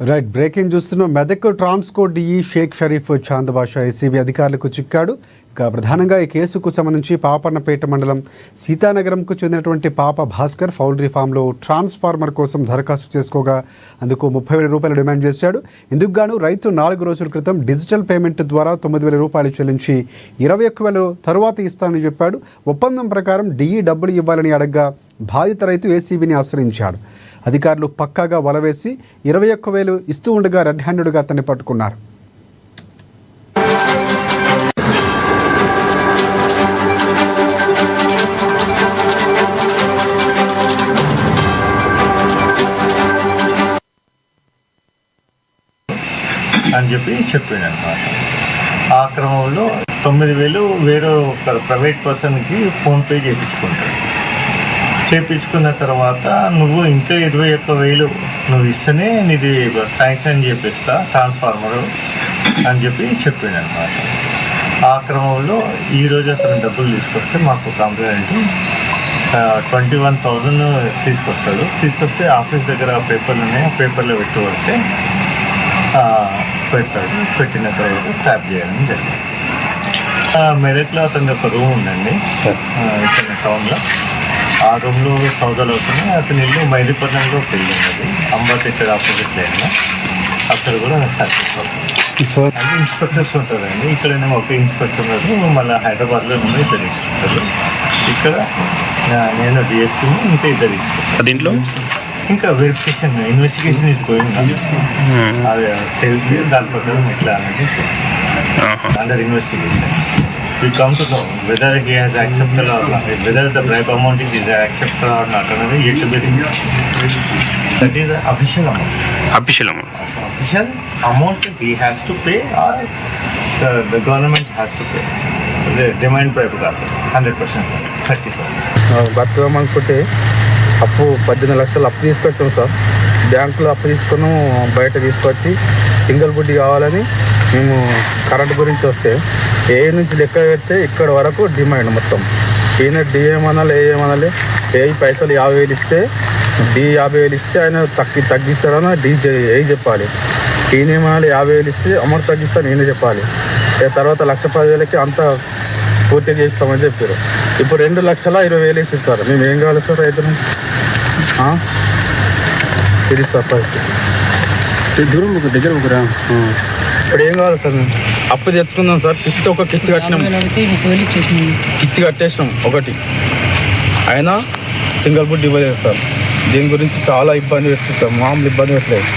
Right, breaking చూస్తున్నాం. Medak Transco DE Sheikh Sharif Chand Basha ACB అధికారులకు చిక్కాడు. ఇక ప్రధానంగా ఈ కేసుకు సంబంధించి పాపన్నపేట మండలం సీతానగరంకు చెందినటువంటి పాప భాస్కర్ పౌల్ట్రీ ఫామ్లో ట్రాన్స్ఫార్మర్ కోసం దరఖాస్తు చేసుకోగా అందుకు 30,000 రూపాయలు డిమాండ్ చేశాడు. ఇందుకు గాను రైతు 4 రోజుల క్రితం డిజిటల్ పేమెంట్ ద్వారా 9,000 రూపాయలు చెల్లించి 21,000 తరువాత ఇస్తానని చెప్పాడు. ఒప్పందం ప్రకారం డిఈ డబ్బులు ఇవ్వాలని అడగ్గా బాధిత రైతు ఏసీబీని ఆశ్రయించాడు. అధికారులు పక్కాగా వలవేసి 21,000 ఇస్తూ ఉండగా రెడ్ హ్యాండెడ్గా అతన్ని పట్టుకున్నారు. అని చెప్పి చెప్పాను అనమాట. ఆ క్రమంలో 9,000 వేరే ఒక ప్రైవేట్ పర్సన్కి ఫోన్పే చేయించుకున్న తర్వాత నువ్వు ఇంకా 21,000 నువ్వు ఇస్తేనే నీది శాంక్షన్ చేపిస్తా ట్రాన్స్ఫార్మరు అని చెప్పి చెప్పాను అనమాట. ఆ క్రమంలో ఈరోజు అతను డబ్బులు తీసుకొస్తే మాకు కంప్లైంట్ 21,000 తీసుకొస్తే ఆఫీస్ దగ్గర పేపర్లు ఉన్నాయి, ఆ పేపర్లో పెట్టుకుంటే పెట్టిన తర్వాత ట్యాప్ చేయడం జరిగింది. మెదక్లో అతని ఒక రూమ్ ఉందండి ఇక్కడ టౌన్లో. ఆ రూమ్లో సౌదాలు అవుతున్నాయి. అతని ఇల్లు మైదీపట్నంలో పెళ్ళి ఉన్నది, అంబేద్కర్ ఆపోజిట్ లైన్లో. అక్కడ కూడా సక్సెస్ అవుతుంది. అది ఇన్స్పెక్టర్స్ ఉంటారండి. ఇక్కడనేమో ఒక ఇన్స్పెక్టర్ ఉన్నారు, మళ్ళీ హైదరాబాద్లో ఉన్న 2 ఇన్స్పెక్టర్లు. ఇక్కడ నేను డిఎస్పీని, ఇంకా 2 ఇన్స్పెక్టర్. దీంట్లో ఇంకా వెరిఫికేషన్ ఇన్వెస్టిగేషన్ ఇస్ గోయింగ్ అది తెలిసి దాని ప్రకారం ఎట్లా అనేది under investigation. We come to know whether he has accepted or not, whether the bribe amount is accepted or not another yet to be revealed. That is the official amount. Official amount. Official amount he has to pay or the government has to pay. The demand bribe కాదు 100% 35. బతుకమ్మనుకుంటే అప్పు 18 లక్షలు అప్పు తీసుకొచ్చాం sir. బ్యాంకులో అప్పు తీసుకుని బయట తీసుకొచ్చి సింగిల్ బుడ్డి కావాలని మేము కరెంట్ గురించి వస్తే ఏ నుంచి లెక్క పెడితే ఇక్కడ వరకు డిమాండ్ మొత్తం. ఈయన డి ఏమనాలి ఏ పైసలు 50,000 ఇస్తే డి 50,000 ఇస్తే ఆయన తగ్గిస్తాడని డి ఏ చెప్పాలి. ఈయన ఏమనాలి 50,000 ఇస్తే అమౌంట్ తగ్గిస్తాను ఈయన చెప్పాలి. తర్వాత 1,10,000కి అంతా పూర్తి చేస్తామని చెప్పారు. ఇప్పుడు 2,20,000 వేసేసి సార్. మేము ఏం కావాలి సార్ రైతులు? ఇది సార్ పరిస్థితి. దూరం దగ్గర ఇప్పుడు ఏం కావాలి సార్? మేము అప్పు తెచ్చుకుందాం సార్. కిస్తీ కట్టినాం, కిస్తీ కట్టేసాం ఒకటి, అయినా సింగిల్ బుడ్ ఇవ్వలేదు సార్. దీని గురించి చాలా ఇబ్బంది పెట్టలేదు సార్, మామూలు ఇబ్బంది పెట్టలేదు.